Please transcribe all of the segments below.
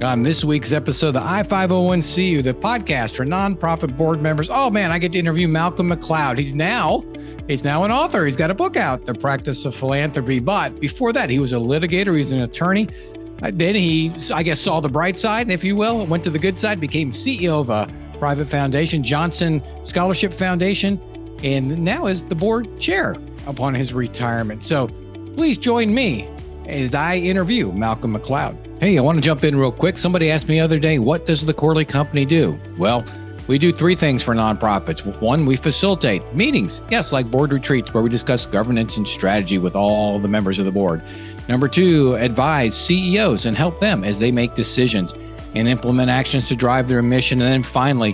On this week's episode of the I-501CU, the podcast for nonprofit board members. Oh man, I get to interview Malcolm MacLeod. He's now an author. He's got a book out, The Practice of Philanthropy. But before that, he was a litigator. He's an attorney. Then he, I guess, saw the bright side, if you will, went to the good side, became CEO of a private foundation, Johnson Scholarship Foundation, and now is the board chair upon his retirement. So please join me as I interview Malcolm MacLeod. Hey, I want to jump in real quick. Somebody asked me the other day, what does the Corley Company do? Well, we do three things for nonprofits. One, we facilitate meetings, yes, like board retreats, where we discuss governance and strategy with all the members of the board. Number two, advise CEOs and help them as they make decisions and implement actions to drive their mission. And then finally,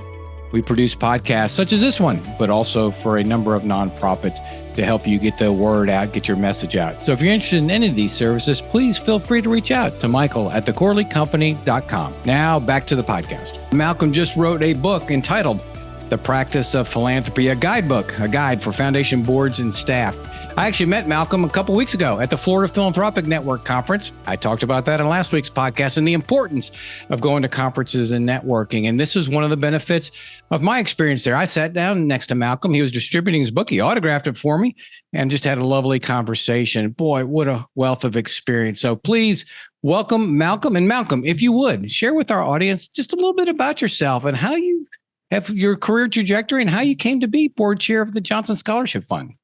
we produce podcasts such as this one, but also for a number of nonprofits to help you get the word out, get your message out. So if you're interested in any of these services, please feel free to reach out to Michael at thecorleycompany.com. Now back to the podcast. Malcolm just wrote a book entitled The Practice of Philanthropy, a guidebook, a guide for foundation boards and staff. I actually met Malcolm a couple weeks ago at the Florida Philanthropic Network conference. I talked about that in last week's podcast and the importance of going to conferences and networking. And this is one of the benefits of my experience there. I sat down next to Malcolm. He was distributing his book. He autographed it for me and just had a lovely conversation. Boy, what a wealth of experience. So please welcome Malcolm. And Malcolm, if you would, share with our audience just a little bit about yourself and how you have your career trajectory and how you came to be board chair of the Johnson Scholarship Fund.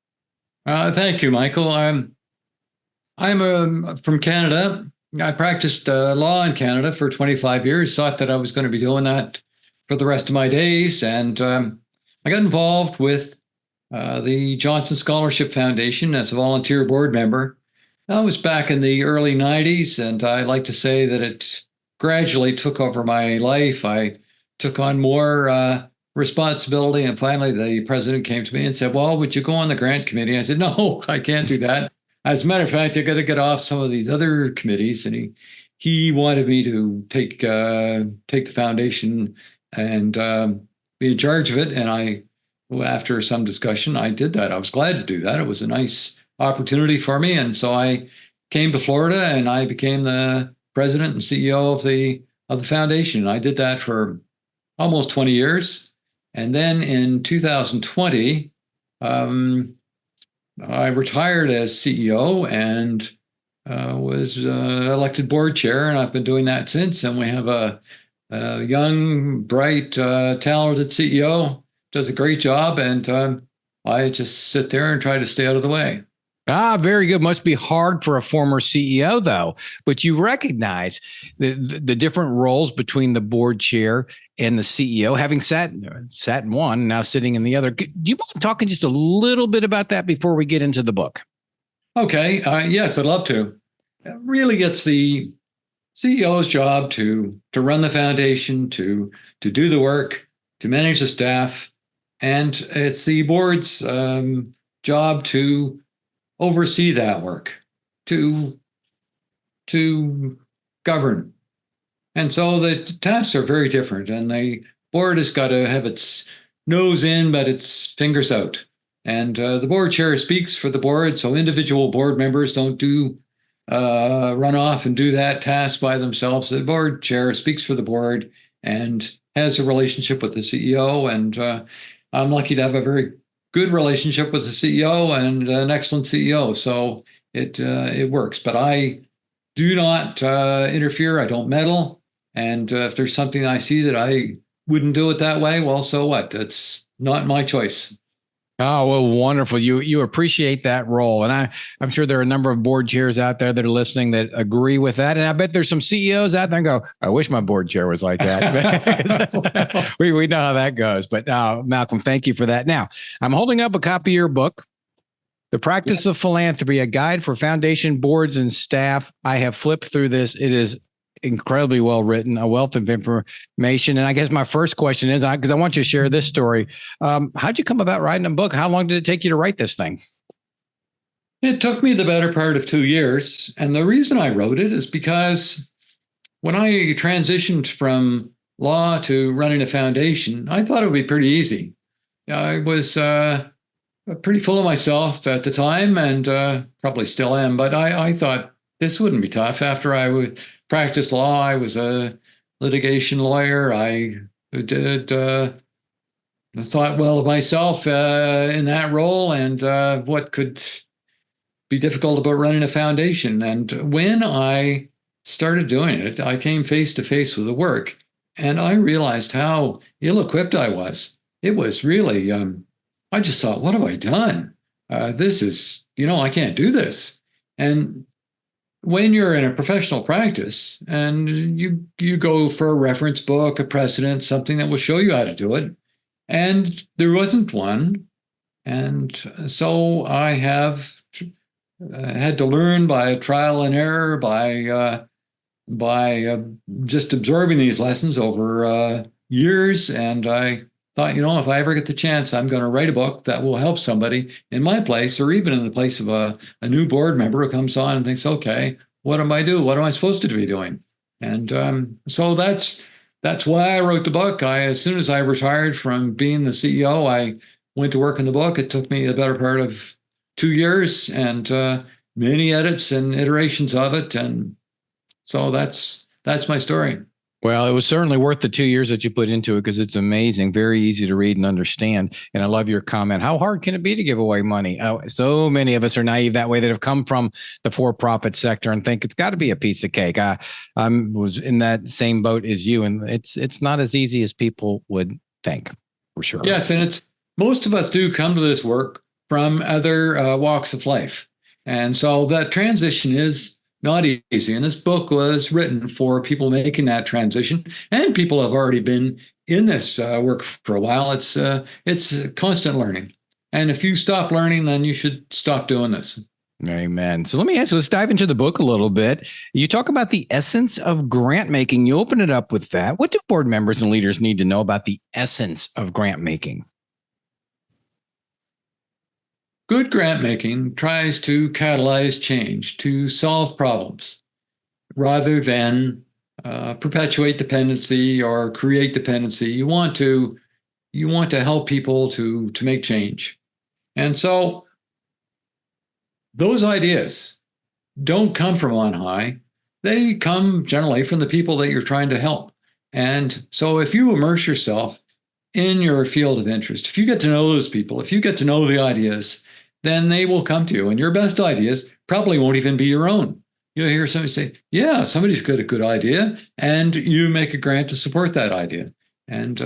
Thank you, Michael. I'm from Canada. I practiced law in Canada for 25 years, thought that I was going to be doing that for the rest of my days. And I got involved with the Johnson Scholarship Foundation as a volunteer board member. That was back in the early 90s. And I like to say that it gradually took over my life. I took on more responsibility. And finally, the president came to me and said, well, would you go on the grant committee? I said, no, I can't do that. As a matter of fact, I got to get off some of these other committees. And he wanted me to take the foundation and be in charge of it. And after some discussion, I did that. I was glad to do that. It was a nice opportunity for me. And so I came to Florida and I became the president and CEO of the foundation. I did that for almost 20 years. And then in 2020, I retired as CEO and was elected board chair, and I've been doing that since. And we have a young, bright, talented CEO, does a great job, and I just sit there and try to stay out of the way. Very good. Must be hard for a former CEO, though. But you recognize the different roles between the board chair and the CEO, having sat in one, now sitting in the other. Do you mind talking just a little bit about that before we get into the book? Okay. Yes, I'd love to. It really, it's the CEO's job to run the foundation, to do the work, to manage the staff, and it's the board's job to oversee that work, to govern. And so the tasks are very different, and the board has got to have its nose in, but its fingers out. And the board chair speaks for the board, so individual board members don't run off and do that task by themselves. The board chair speaks for the board and has a relationship with the CEO, and I'm lucky to have a very good relationship with the CEO and an excellent CEO. So it works. But I do not interfere. I don't meddle. And if there's something I see that I wouldn't do it that way, well, so what? It's not my choice. Oh, well, wonderful. You appreciate that role. And I'm sure there are a number of board chairs out there that are listening that agree with that. And I bet there's some CEOs out there and go, I wish my board chair was like that. we know how that goes. But Malcolm, thank you for that. Now, I'm holding up a copy of your book, The Practice of Philanthropy, a guide for foundation boards and staff. I have flipped through this. It is incredibly well written, a wealth of information. And I guess my first question is, because I want you to share this story. How'd you come about writing a book? How long did it take you to write this thing? It took me the better part of 2 years. And the reason I wrote it is because when I transitioned from law to running a foundation, I thought it would be pretty easy. I was pretty full of myself at the time, and probably still am, but I thought this wouldn't be tough after I practiced law. I was a litigation lawyer. I did thought well of myself in that role, and what could be difficult about running a foundation. And when I started doing it, I came face to face with the work, and I realized how ill-equipped I was. It was really, I just thought, what have I done? This is, I can't do this. And when you're in a professional practice and you go for a reference book, a precedent, something that will show you how to do it, and there wasn't one, and so I have had to learn by trial and error, by just absorbing these lessons over years. And I thought, if I ever get the chance, I'm going to write a book that will help somebody in my place, or even in the place of a new board member who comes on and thinks, okay, what am I do? What am I supposed to be doing? And so that's why I wrote the book. As soon as I retired from being the CEO, I went to work on the book. It took me the better part of 2 years, and many edits and iterations of it. And so that's my story. Well, it was certainly worth the 2 years that you put into it, because it's amazing, very easy to read and understand. And I love your comment. How hard can it be to give away money? So many of us are naive that way, that have come from the for-profit sector and think it's got to be a piece of cake. I was in that same boat as you, and it's not as easy as people would think, for sure. Yes, and most of us do come to this work from other walks of life. And so that transition is not easy. And this book was written for people making that transition, and people have already been in this work for a while. It's constant learning. And if you stop learning, then you should stop doing this. Amen. So let me ask you, let's dive into the book a little bit. You talk about the essence of grant making. You open it up with that. What do board members and leaders need to know about the essence of grant making? Good grant making tries to catalyze change, to solve problems, rather than perpetuate dependency or create dependency. You want to help people to make change. And so those ideas don't come from on high. They come generally from the people that you're trying to help. And so if you immerse yourself in your field of interest, if you get to know those people, if you get to know the ideas, then they will come to you. And your best ideas probably won't even be your own. You'll hear somebody say, yeah, somebody's got a good idea, and you make a grant to support that idea. And,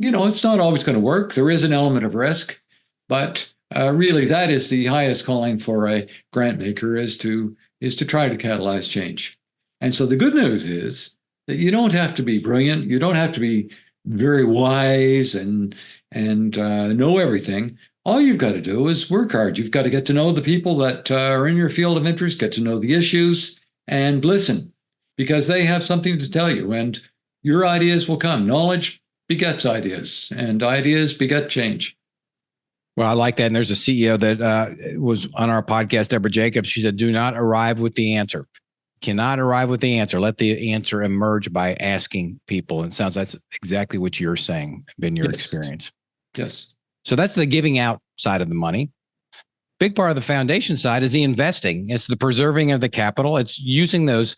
it's not always going to work. There is an element of risk, but really that is the highest calling for a grant maker, is to try to catalyze change. And so the good news is that you don't have to be brilliant. You don't have to be very wise and know everything. All you've got to do is work hard. You've got to get to know the people that are in your field of interest, get to know the issues, and listen, because they have something to tell you, and your ideas will come. Knowledge begets ideas, and ideas beget change. Well, I like that. And there's a CEO that was on our podcast, Deborah Jacobs. She said, do not arrive with the answer. Cannot arrive with the answer. Let the answer emerge by asking people. And it sounds that's exactly what you're saying, been your experience. Yes. So that's the giving out side of the money. Big part of the foundation side is the investing. It's the preserving of the capital. It's using those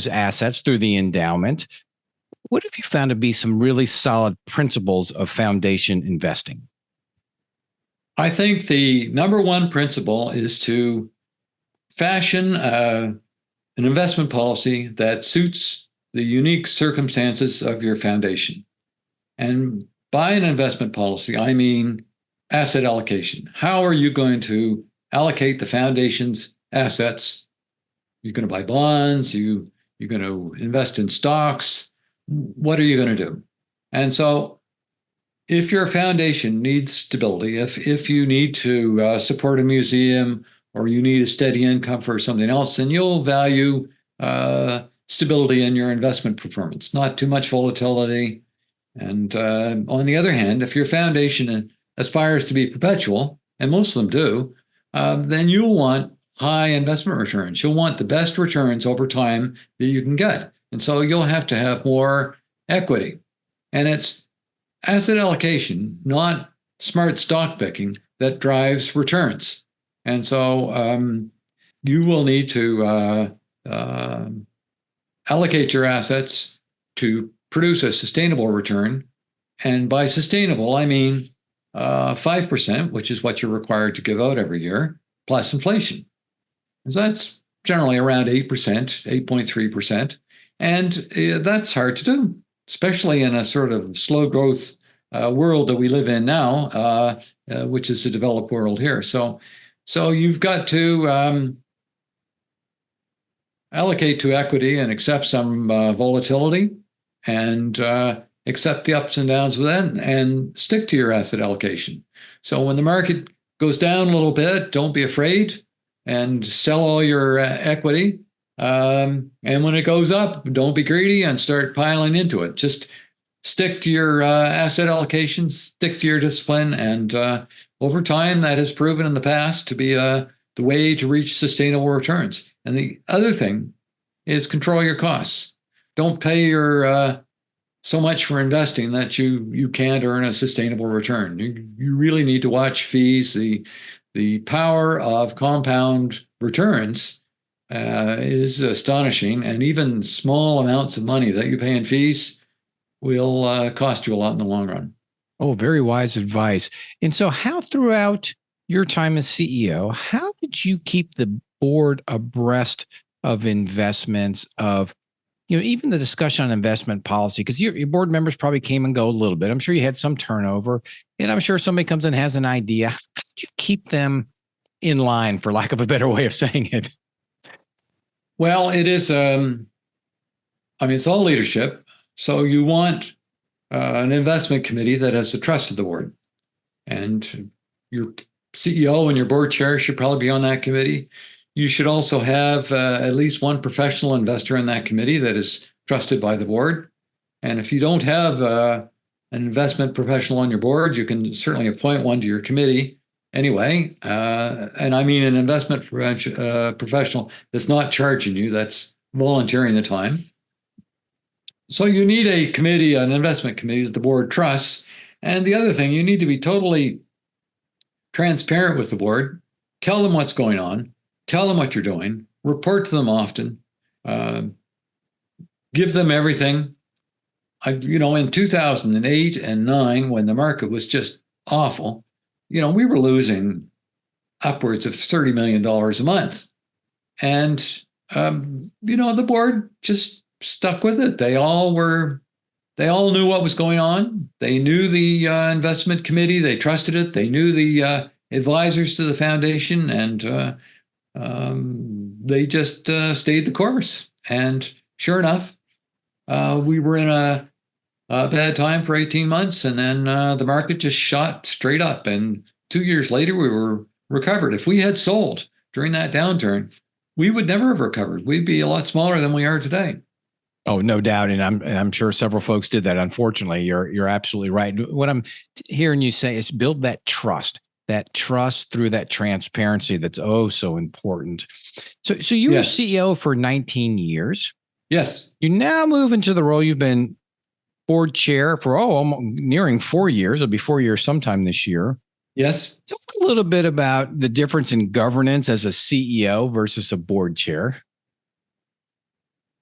assets through the endowment. What have you found to be some really solid principles of foundation investing? I think the number one principle is to fashion an investment policy that suits the unique circumstances of your foundation. And by an investment policy, I mean asset allocation. How are you going to allocate the foundation's assets? You're going to buy bonds, you're going to invest in stocks. What are you going to do? And so if your foundation needs stability, if you need to support a museum, or you need a steady income for something else, then you'll value stability in your investment performance, not too much volatility. And on the other hand, if your foundation aspires to be perpetual, and most of them do, then you'll want high investment returns. You'll want the best returns over time that you can get. And so you'll have to have more equity. And it's asset allocation, not smart stock picking, that drives returns. And so you will need to allocate your assets to produce a sustainable return. And by sustainable, I mean 5%, which is what you're required to give out every year, plus inflation. So that's generally around 8%, 8.3%. And that's hard to do, especially in a sort of slow growth world that we live in now, which is the developed world here. So you've got to allocate to equity and accept some volatility and accept the ups and downs within and stick to your asset allocation. So when the market goes down a little bit, don't be afraid and sell all your equity. And when it goes up, don't be greedy and start piling into it. Just stick to your asset allocation, stick to your discipline. And over time, that has proven in the past to be the way to reach sustainable returns. And the other thing is control your costs. Don't pay your so much for investing that you can't earn a sustainable return. You really need to watch fees. The power of compound returns is astonishing, and even small amounts of money that you pay in fees will cost you a lot in the long run. Oh, very wise advice. And so how throughout your time as CEO, how did you keep the board abreast of investments, of even the discussion on investment policy? Because your board members probably came and go a little bit. I'm sure you had some turnover, and I'm sure somebody comes in and has an idea. How did you keep them in line, for lack of a better way of saying it? Well, it is, it's all leadership. So you want an investment committee that has the trust of the board. And your CEO and your board chair should probably be on that committee. You should also have at least one professional investor in that committee that is trusted by the board. And if you don't have an investment professional on your board, you can certainly appoint one to your committee anyway. And I mean an investment professional that's not charging you, that's volunteering the time. So you need a committee, an investment committee that the board trusts. And the other thing, you need to be totally transparent with the board. Tell them what's going on. Tell them what you're doing. Report to them often. Give them everything. In 2008 and 9, when the market was just awful, we were losing upwards of $30 million a month. And, the board just stuck with it. They all knew what was going on. They knew the investment committee. They trusted it. They knew the advisors to the foundation, and they just stayed the course. And sure enough, we were in a bad time for 18 months, and then the market just shot straight up. And 2 years later, we were recovered. If we had sold during that downturn, we would never have recovered. We'd be a lot smaller than we are today. Oh, no doubt. And I'm sure several folks did that. Unfortunately, you're absolutely right. What I'm hearing you say is build that trust through that transparency that's so important. So you were CEO for 19 years. Yes. You now move into the role. You've been board chair for almost nearing 4 years. It'll be 4 years sometime this year. Yes. Talk a little bit about the difference in governance as a CEO versus a board chair.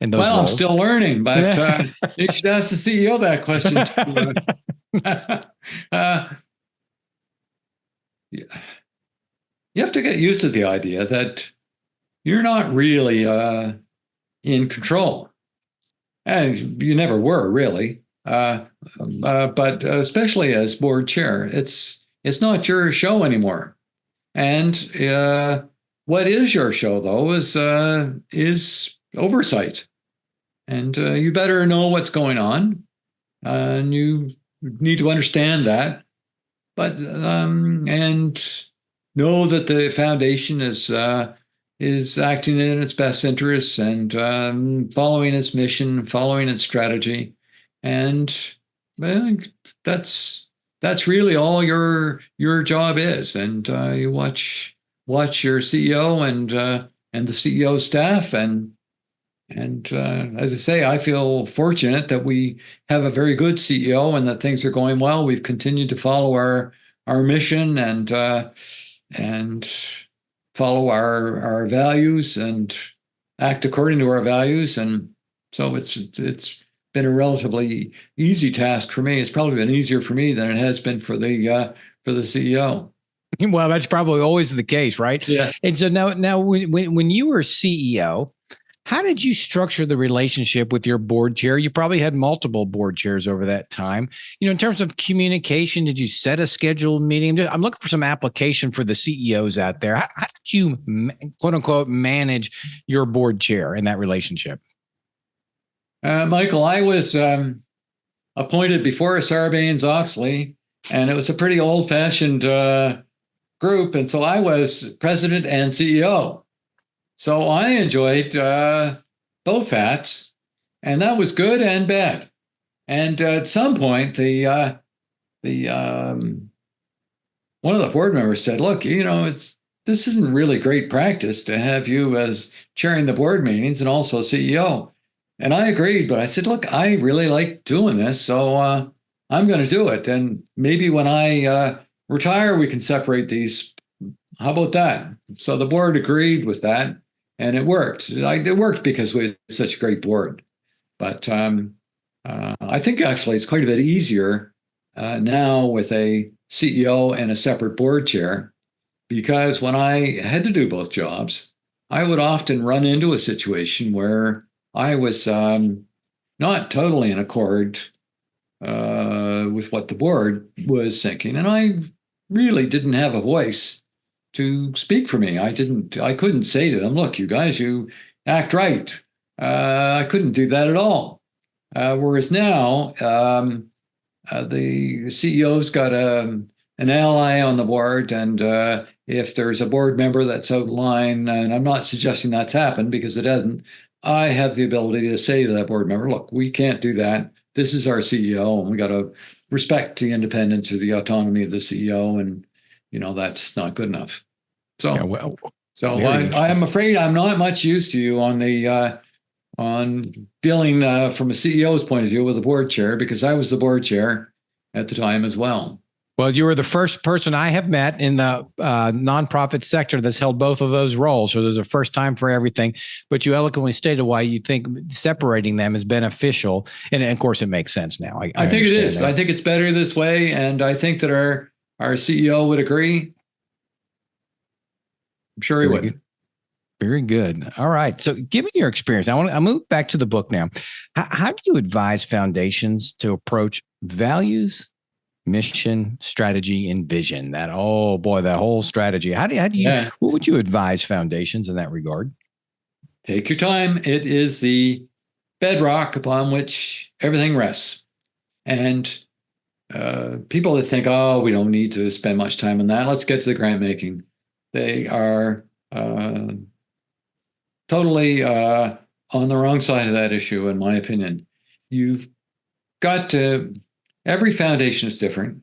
Well, roles. I'm still learning, but you should ask the CEO that question too. You have to get used to the idea that you're not really in control. And you never were, really. But especially as board chair, it's not your show anymore. And what is your show, though, is oversight. And you better know what's going on, and you need to understand that. But and know that the foundation is acting in its best interests and following its mission, following its strategy, and that's really all your job is. And you watch your CEO and the CEO staff, and as I say, I feel fortunate that we have a very good CEO and that things are going well. We've continued to follow our mission and follow our values and act according to our values. And So it's been a relatively easy task for me. It's probably been easier for me than it has been for the CEO. Well, that's probably always the case, right? Yeah. And so now when you were CEO, how did you structure the relationship with your board chair? You probably had multiple board chairs over that time. In terms of communication, did you set a scheduled meeting? I'm looking for some application for the CEOs out there. How did you, quote unquote, manage your board chair in that relationship? Michael, I was appointed before Sarbanes-Oxley, and it was a pretty old-fashioned group, and so I was president and CEO. So I enjoyed both hats, and that was good and bad. And at some point, the one of the board members said, "Look, this isn't really great practice to have you as chairing the board meetings and also CEO." And I agreed, but I said, "Look, I really like doing this, so I'm going to do it. And maybe when I retire, we can separate these. How about that?" So the board agreed with that, and it worked. It worked because we had such a great board. But I think actually it's quite a bit easier now with a CEO and a separate board chair, because when I had to do both jobs, I would often run into a situation where I was not totally in accord with what the board was thinking, and I really didn't have a voice to speak for me. I couldn't say to them, "Look, you guys, you act right." I couldn't do that at all. Whereas now, the CEO's got an ally on the board, and if there's a board member that's out of line, and I'm not suggesting that's happened because it hasn't, I have the ability to say to that board member, "Look, we can't do that. This is our CEO, and we got to respect the independence or the autonomy of the CEO, and that's not good enough." So, I am afraid I'm not much use to you on the on dealing from a CEO's point of view with a board chair, because I was the board chair at the time as well. Well, you were the first person I have met in the nonprofit sector that's held both of those roles. So there's a first time for everything. But you eloquently stated why you think separating them is beneficial. And of course, it makes sense now. I think it is. I think it's better this way. And I think that our CEO would agree. I'm sure he would. Very good. All right. So given your experience, I move back to the book now. How do you advise foundations to approach values, mission, strategy, and vision? That whole strategy. How do you what would you advise foundations in that regard? Take your time. It is the bedrock upon which everything rests. And people that think, "Oh, we don't need to spend much time on that. Let's get to the grant making." They are totally on the wrong side of that issue, in my opinion. You've got to, every foundation is different.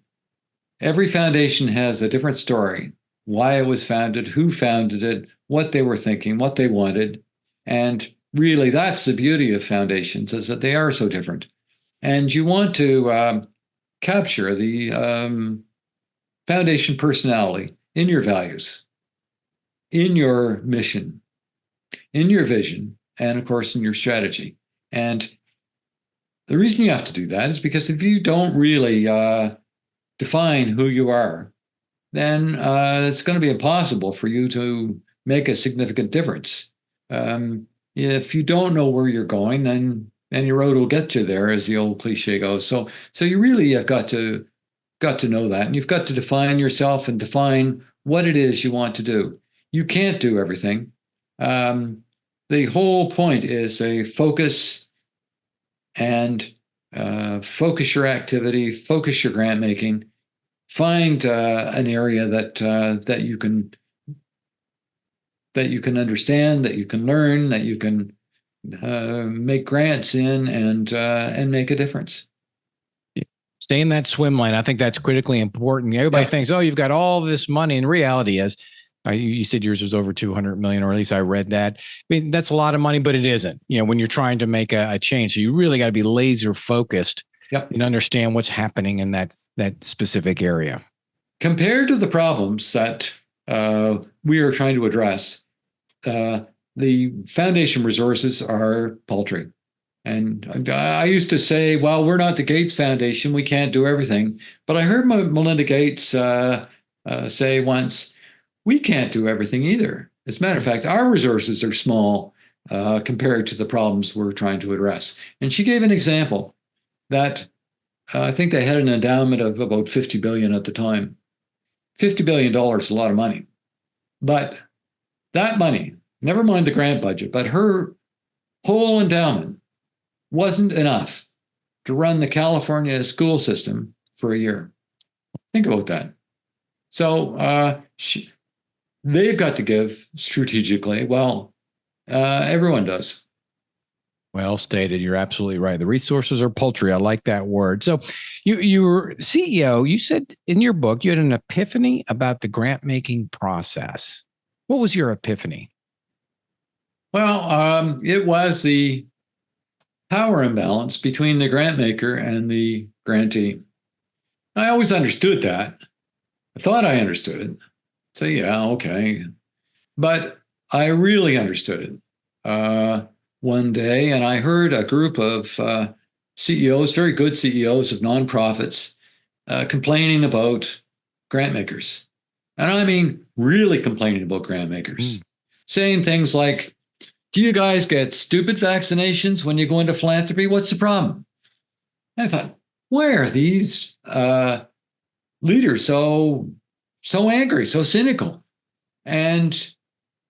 Every foundation has a different story, why it was founded, who founded it, what they were thinking, what they wanted. And really, that's the beauty of foundations, is that they are so different. And you want to capture the foundation personality in your values, in your mission, in your vision, and of course, in your strategy. And the reason you have to do that is because if you don't really define who you are, then it's going to be impossible for you to make a significant difference. If you don't know where you're going, then your road will get you there, as the old cliche goes. So you really have got to know that, and you've got to define yourself and define what it is you want to do. You can't do everything. The whole point is a focus, and focus your activity, focus your grant making, find an area that you can understand, that you can learn, that you can make grants in, and make a difference. Stay in that swim lane. I think that's critically important. Everybody thinks, "Oh, you've got all this money." And reality is, you said yours was over 200 million, or at least I read that. I mean, that's a lot of money, but it isn't, when you're trying to make a change. So you really got to be laser focused and understand what's happening in that specific area. Compared to the problems that we are trying to address, the foundation resources are paltry. And I used to say, well, we're not the Gates Foundation. We can't do everything. But I heard Melinda Gates say once, we can't do everything either. As a matter of fact, our resources are small compared to the problems we're trying to address. And she gave an example that I think they had an endowment of about $50 billion at the time. $50 billion is a lot of money. But that money, never mind the grant budget, but her whole endowment wasn't enough to run the California school system for a year. Think about that. So they've got to give strategically. Well, everyone does. Well stated. You're absolutely right. The resources are paltry. I like that word. So you were CEO. You said in your book you had an epiphany about the grant making process. What was your epiphany? Well, it was the power imbalance between the grant maker and the grantee. I always understood that. I thought I understood it. So yeah, okay. But I really understood it one day, and I heard a group of CEOs, very good CEOs of nonprofits, complaining about grant makers. And I mean, really complaining about grant makers, saying things like, do you guys get stupid vaccinations when you go into philanthropy? What's the problem? And I thought, why are these leaders so angry, so cynical? And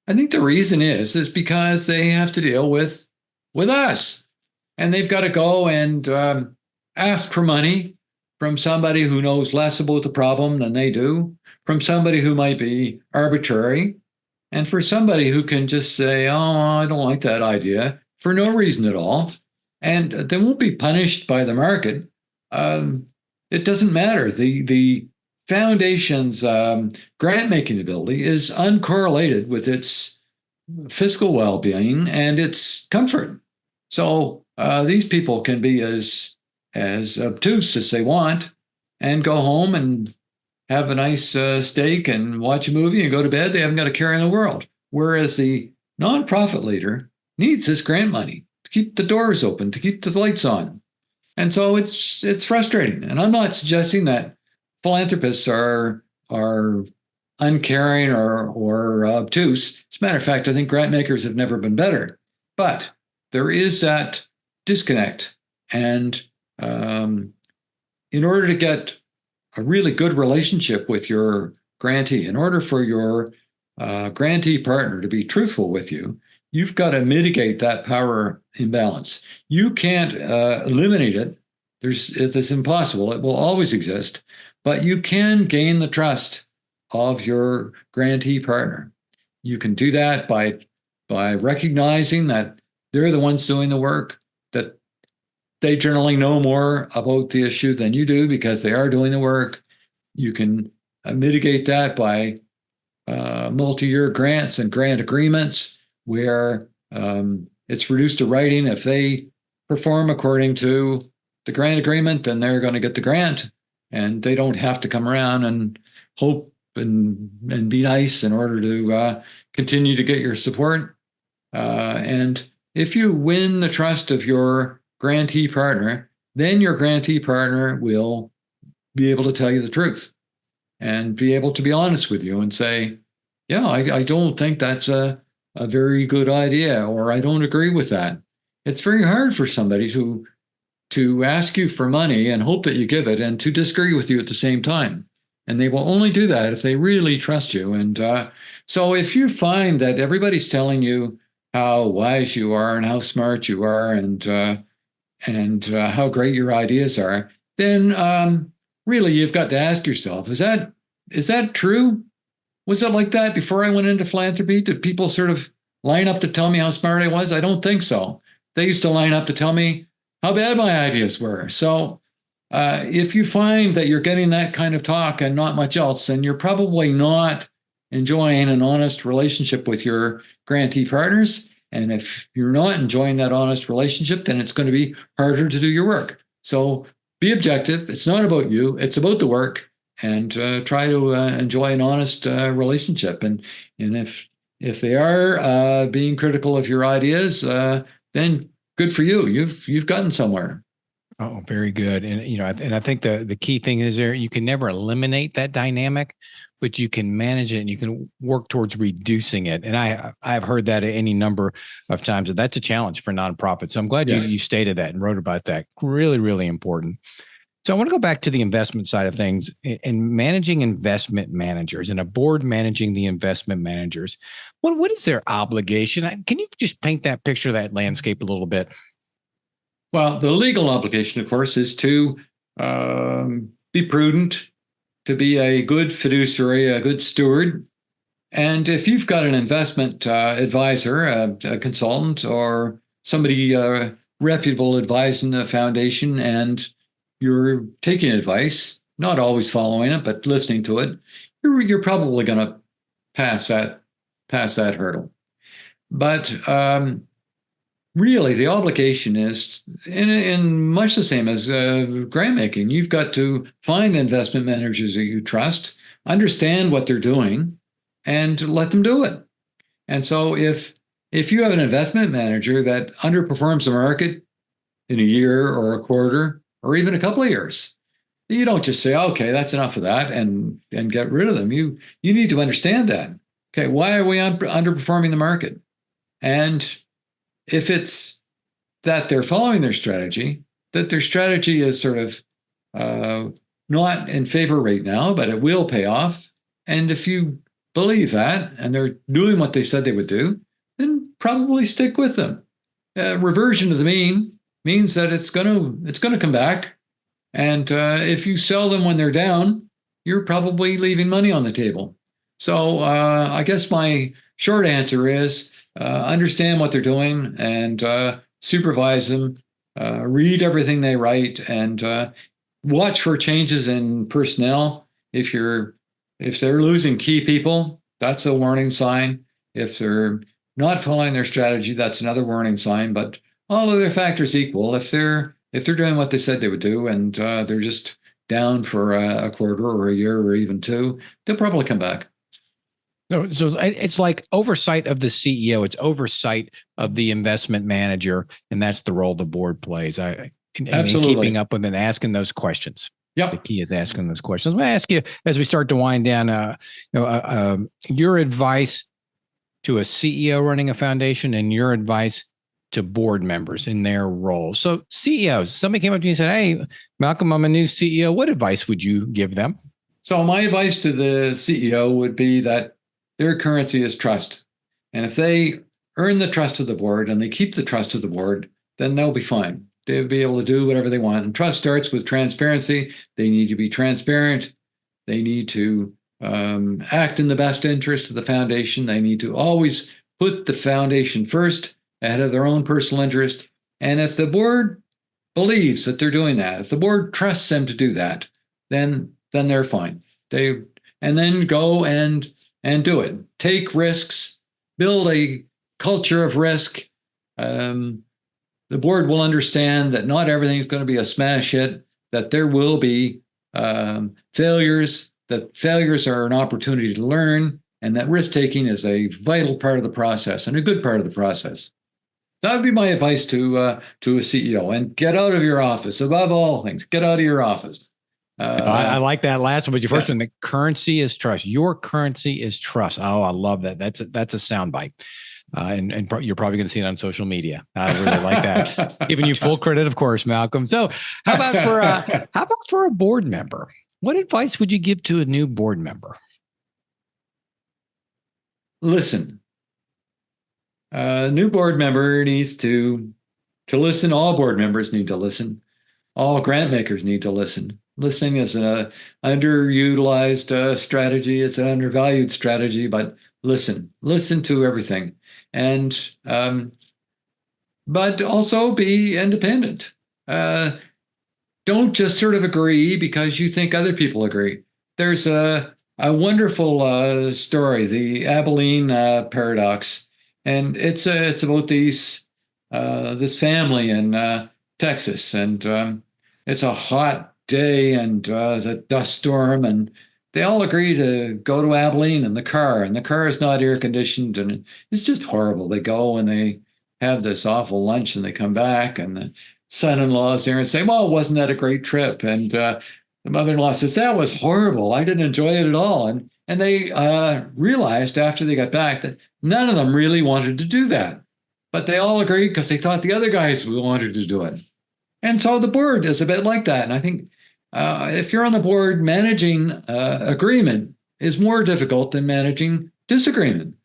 I think the reason is because they have to deal with us, and they've got to go and ask for money from somebody who knows less about the problem than they do, from somebody who might be arbitrary, and for somebody who can just say, "Oh, I don't like that idea," for no reason at all, and they won't be punished by the market. It doesn't matter. The foundation's grant making ability is uncorrelated with its fiscal well-being and its comfort. So these people can be as obtuse as they want and go home and have a nice steak and watch a movie and go to bed. They haven't got a care in the world. Whereas the nonprofit leader needs this grant money to keep the doors open, to keep the lights on. And so it's frustrating. And I'm not suggesting that philanthropists are uncaring or obtuse. As a matter of fact, I think grant makers have never been better. But there is that disconnect. And in order to get a really good relationship with your grantee, in order for your grantee partner to be truthful with you, you've got to mitigate that power imbalance. You can't eliminate it. It's impossible. It will always exist. But you can gain the trust of your grantee partner. You can do that by recognizing that they're the ones doing the work, that they generally know more about the issue than you do because they are doing the work. You can mitigate that by multi-year grants and grant agreements where it's reduced to writing. If they perform according to the grant agreement, then they're going to get the grant, and they don't have to come around and hope and be nice in order to continue to get your support. And if you win the trust of your grantee partner, then your grantee partner will be able to tell you the truth and be able to be honest with you and say, yeah, I don't think that's a very good idea, or I don't agree with that. It's very hard for somebody to ask you for money and hope that you give it and to disagree with you at the same time. And they will only do that if they really trust you. And so if you find that everybody's telling you how wise you are and how smart you are and how great your ideas are, then really you've got to ask yourself, is that true? Was it like that before I went into philanthropy? Did people sort of line up to tell me how smart I was? I don't think so. They used to line up to tell me how bad my ideas were. So if you find that you're getting that kind of talk and not much else, then you're probably not enjoying an honest relationship with your grantee partners. And if you're not enjoying that honest relationship, then it's going to be harder to do your work. So be objective. It's not about you. It's about the work, and try to enjoy an honest relationship. And if they are being critical of your ideas, then good for you. You've gotten somewhere. Oh, very good. And I think the key thing is there you can never eliminate that dynamic, but you can manage it and you can work towards reducing it. And I've heard that any number of times. That's a challenge for nonprofits. So I'm glad you Yes. stated that and wrote about that. Really, really important. So I want to go back to the investment side of things and managing investment managers and a board managing the investment managers. What is their obligation? Can you just paint that picture, that landscape a little bit? Well, the legal obligation, of course, is to be prudent, to be a good fiduciary, a good steward. And if you've got an investment advisor, a consultant, or somebody reputable advising the foundation, and you're taking advice, not always following it, but listening to it, you're probably going to pass that hurdle. But really, the obligation is in much the same as grant making. You've got to find investment managers that you trust, understand what they're doing, and let them do it. And so, if you have an investment manager that underperforms the market in a year or a quarter or even a couple of years, you don't just say, "Okay, that's enough of that," and get rid of them. You need to understand that. Okay, why are we underperforming the market? And if it's that they're following their strategy, that their strategy is sort of not in favor right now, but it will pay off. And if you believe that and they're doing what they said they would do, then probably stick with them. Reversion to the mean means that it's gonna come back. And if you sell them when they're down, you're probably leaving money on the table. So I guess my short answer is understand what they're doing and supervise them, read everything they write, and watch for changes in personnel. If they're losing key people, that's a warning sign. If they're not following their strategy, that's another warning sign. But all other factors equal, if they're doing what they said they would do, and they're just down for a quarter or a year or even two, they'll probably come back. So it's like oversight of the CEO. It's oversight of the investment manager, and that's the role the board plays. And keeping up with and asking those questions. Yep. The key is asking those questions. I'm going to ask you as we start to wind down. Your advice to a CEO running a foundation, and your advice to board members in their roles. So CEOs, somebody came up to you and said, "Hey, Malcolm, I'm a new CEO. What advice would you give them?" So my advice to the CEO would be that their currency is trust. And if they earn the trust of the board and they keep the trust of the board, then they'll be fine. They'll be able to do whatever they want. And trust starts with transparency. They need to be transparent. They need to act in the best interest of the foundation. They need to always put the foundation first ahead of their own personal interest. And if the board believes that they're doing that, if the board trusts them to do that, then they're fine. And then go and do it. Take risks, build a culture of risk. The board will understand that not everything is going to be a smash hit, that there will be failures, that failures are an opportunity to learn, and that risk taking is a vital part of the process and a good part of the process. That would be my advice to a CEO. And get out of your office. Above all things, get out of your office. I like that last one, but your first one, the currency is trust. Your currency is trust. Oh, I love that. That's a soundbite. And you're probably going to see it on social media. I really like that. Giving you full credit, of course, Malcolm. So how about for a board member? What advice would you give to a new board member? Listen. A new board member needs to listen. All board members need to listen. All grant makers need to listen. Listening is an underutilized strategy. It's an undervalued strategy, but listen to everything. And, but also be independent. Don't just sort of agree because you think other people agree. There's a wonderful story, the Abilene paradox. And it's about this family in Texas. And it's a hot day and a dust storm, and they all agree to go to Abilene in the car, and the car is not air conditioned, and it's just horrible. They go and they have this awful lunch, and they come back, and the son-in-law's there and say, well, wasn't that a great trip? And the mother-in-law says, that was horrible. I didn't enjoy it at all. And they realized after they got back that none of them really wanted to do that. But they all agreed because they thought the other guys wanted to do it. And so the board is a bit like that. And I think if you're on the board, managing agreement is more difficult than managing disagreement.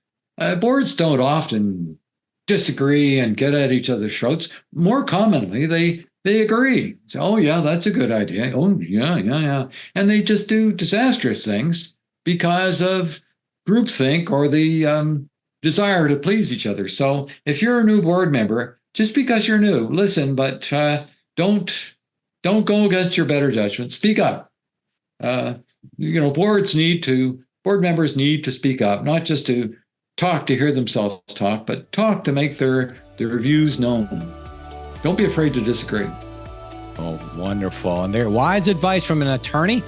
Boards don't often disagree and get at each other's throats. More commonly, they agree. So, oh, yeah, that's a good idea. Oh, yeah. And they just do disastrous things because of groupthink or the desire to please each other. So if you're a new board member, just because you're new, listen, but don't go against your better judgment. Speak up. Board members need to speak up, not just to talk to hear themselves talk, but talk to make their views known. Don't be afraid to disagree. Oh, wonderful. And there, wise advice from an attorney,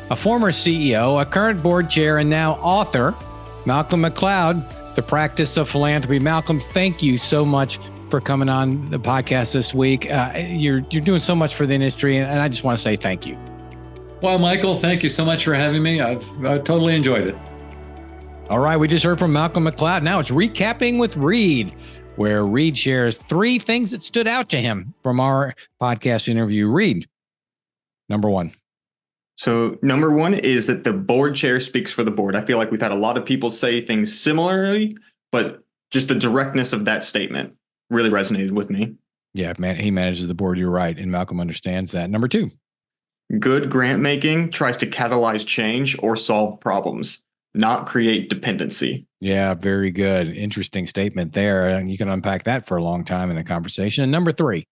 a former CEO, a current board chair, and now author, Malcolm MacLeod, The Practice of Philanthropy. Malcolm, thank you so much for coming on the podcast this week. You're doing so much for the industry, and I just want to say thank you. Well, Michael, thank you so much for having me. I've totally enjoyed it. All right, we just heard from Malcolm MacLeod. Now it's Recapping with Reed, where Reed shares 3 things that stood out to him from our podcast interview. Reed, number 1. So number 1 is that the board chair speaks for the board. I feel like we've had a lot of people say things similarly, but just the directness of that statement really resonated with me. Yeah, man, he manages the board. You're right. And Malcolm understands that. Number 2. Good grant making tries to catalyze change or solve problems, not create dependency. Yeah, very good. Interesting statement there. And you can unpack that for a long time in a conversation. And number 3.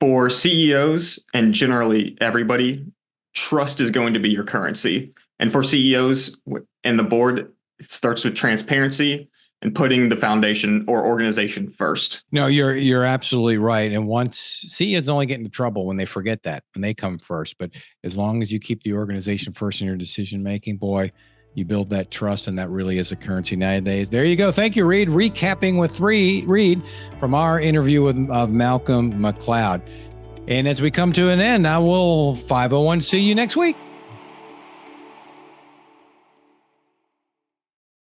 For CEOs and generally everybody, trust is going to be your currency. And for CEOs and the board, it starts with transparency and putting the foundation or organization first. No, you're absolutely right. And once CEOs only get into trouble when they forget that, when they come first. But as long as you keep the organization first in your decision making, boy, you build that trust, and that really is a currency nowadays. There you go. Thank you, Reed. Recapping with Reed from our interview of Malcolm MacLeod. And as we come to an end, I will 501 see you next week.